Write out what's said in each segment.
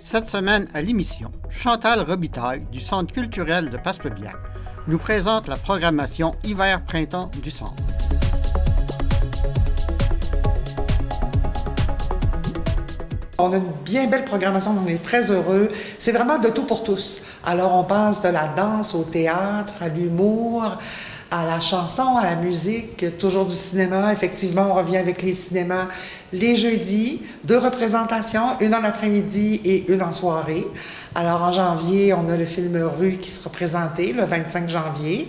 Cette semaine à l'émission, Chantal Robitaille du Centre culturel de Passepébiac nous présente la programmation Hiver-Printemps du Centre. On a une bien belle programmation, on est très heureux. C'est vraiment de tout pour tous. Alors, on passe de la danse au théâtre, à l'humour, à la chanson, à la musique, toujours du cinéma. Effectivement, on revient avec les cinémas les jeudis, 2 représentations, une en après-midi et une en soirée. Alors, en janvier, on a le film Rue qui sera présenté le 25 janvier.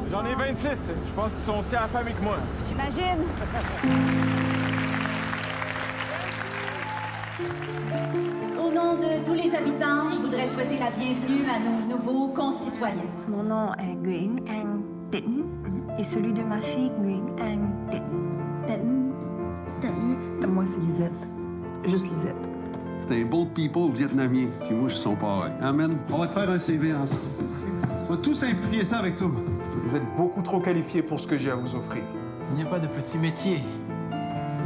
J'en ai 26. Je pense qu'ils sont aussi à la famille que moi. J'imagine. Au nom de tous les habitants, je voudrais souhaiter la bienvenue à nos nouveaux concitoyens. Mon nom est Nguyen Anh Tĩnh et celui de ma fille Nguyen Anh Tĩnh. Moi, c'est Lisette. Juste Lisette. C'est un bold people vietnamien, puis moi, je suis son parrain. Amen. On va te faire un CV ensemble. On va tous simplifier ça avec toi. Vous êtes beaucoup trop qualifiés pour ce que j'ai à vous offrir. Il n'y a pas de petits métiers,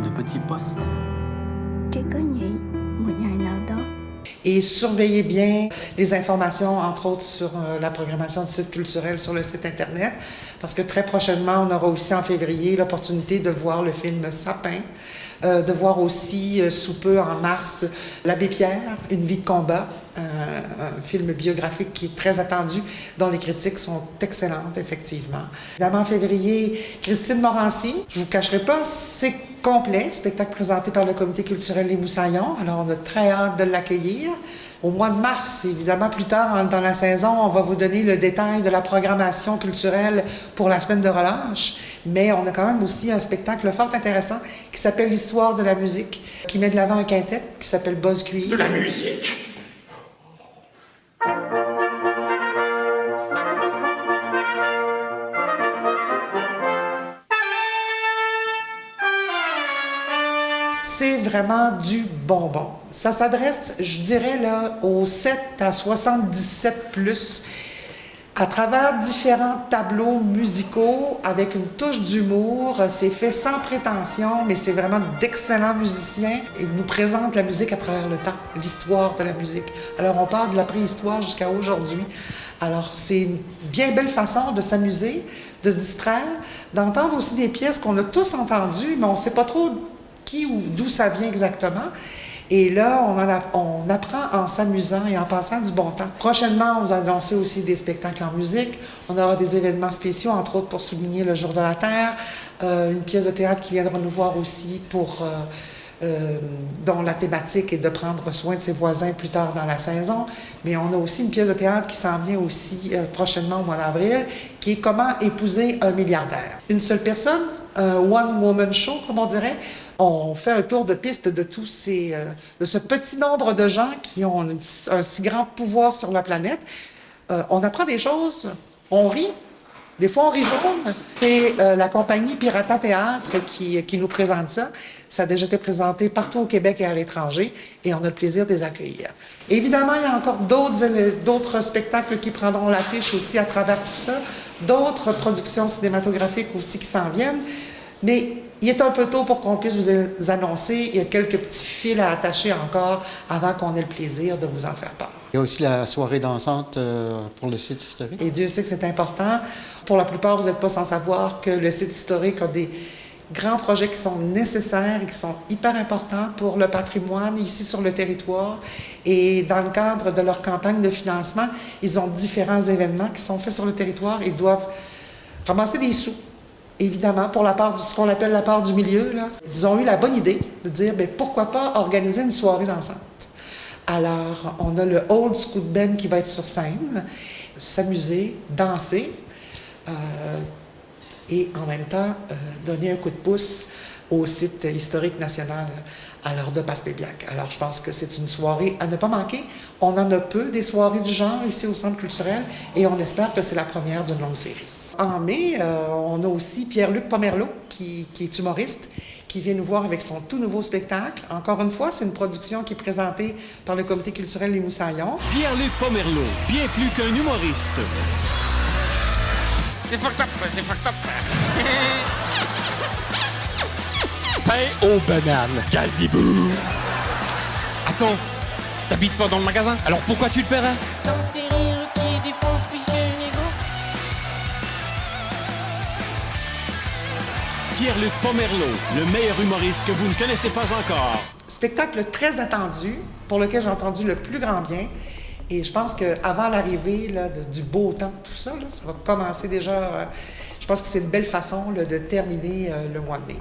de petits postes. Et surveillez bien les informations, entre autres sur la programmation du site culturel sur le site Internet, parce que très prochainement, on aura aussi en février l'opportunité de voir le film Sapin, de voir aussi sous peu en mars L'Abbé Pierre, Une vie de combat, un film biographique qui est très attendu, dont les critiques sont excellentes, effectivement. Évidemment, en février, Christine Morancy, je ne vous cacherai pas, c'est complet, spectacle présenté par le Comité culturel Les Moussaillons. Alors, on a très hâte de l'accueillir. Au mois de mars, évidemment, plus tard dans la saison, on va vous donner le détail de la programmation culturelle pour la semaine de relâche. Mais on a quand même aussi un spectacle fort intéressant qui s'appelle L'Histoire de la musique, qui met de l'avant un quintet qui s'appelle Buzz Cuir. De la musique. C'est vraiment du bonbon. Ça s'adresse, je dirais, là, aux 7 à 77 plus, à travers différents tableaux musicaux, avec une touche d'humour. C'est fait sans prétention, mais c'est vraiment d'excellents musiciens. Ils nous présentent la musique à travers le temps, l'histoire de la musique. Alors, on part de la préhistoire jusqu'à aujourd'hui. Alors, c'est une bien belle façon de s'amuser, de se distraire, d'entendre aussi des pièces qu'on a tous entendues, mais on ne sait pas trop qui ou d'où ça vient exactement. Et là, on apprend en s'amusant et en passant du bon temps. Prochainement, on va annoncer aussi des spectacles en musique. On aura des événements spéciaux, entre autres pour souligner le Jour de la Terre, une pièce de théâtre qui viendra nous voir aussi dont la thématique est de prendre soin de ses voisins plus tard dans la saison. Mais on a aussi une pièce de théâtre qui s'en vient aussi prochainement au mois d'avril, qui est Comment épouser un milliardaire. Une seule personne, un one-woman show, comme on dirait. On fait un tour de piste de de ce petit nombre de gens qui ont un si grand pouvoir sur la planète. On apprend des choses, on rit. Des fois, on rit jaune. C'est la compagnie Pirata Théâtre qui nous présente ça. Ça a déjà été présenté partout au Québec et à l'étranger, et on a le plaisir de les accueillir. Évidemment, il y a encore d'autres spectacles qui prendront l'affiche aussi à travers tout ça, d'autres productions cinématographiques aussi qui s'en viennent, mais il est un peu tôt pour qu'on puisse vous les annoncer. Il y a quelques petits fils à attacher encore avant qu'on ait le plaisir de vous en faire part. Il y a aussi la soirée dansante pour le site historique. Et Dieu sait que c'est important. Pour la plupart, vous n'êtes pas sans savoir que le site historique a des grands projets qui sont nécessaires et qui sont hyper importants pour le patrimoine ici sur le territoire. Et dans le cadre de leur campagne de financement, ils ont différents événements qui sont faits sur le territoire. Ils doivent ramasser des sous. Évidemment, pour la part ce qu'on appelle la part du milieu, là. Ils ont eu la bonne idée de dire, bien, pourquoi pas organiser une soirée dansante. Alors, on a le Old Scout Band qui va être sur scène, s'amuser, danser, et en même temps donner un coup de pouce au site historique national de Passepébiac. Alors, je pense que c'est une soirée à ne pas manquer. On en a peu des soirées du genre ici au Centre culturel, et on espère que c'est la première d'une longue série. En mai, on a aussi Pierre-Luc Pomerleau, qui est humoriste, qui vient nous voir avec son tout nouveau spectacle. Encore une fois, c'est une production qui est présentée par le Comité culturel Les Moussaillons. Pierre-Luc Pomerleau, bien plus qu'un humoriste. C'est fucked up, c'est fucked up. Pain aux bananes. Gazibou. Attends, t'habites pas dans le magasin? Alors pourquoi tu le paierais? Dans tes rires qui défoncent puisque une égo. Pierre-Luc Pomerleau, le meilleur humoriste que vous ne connaissez pas encore. Spectacle très attendu, pour lequel j'ai entendu le plus grand bien. Et je pense qu'avant l'arrivée là, du beau temps, tout ça, là, ça va commencer déjà. Je pense que c'est une belle façon là, de terminer le mois de mai.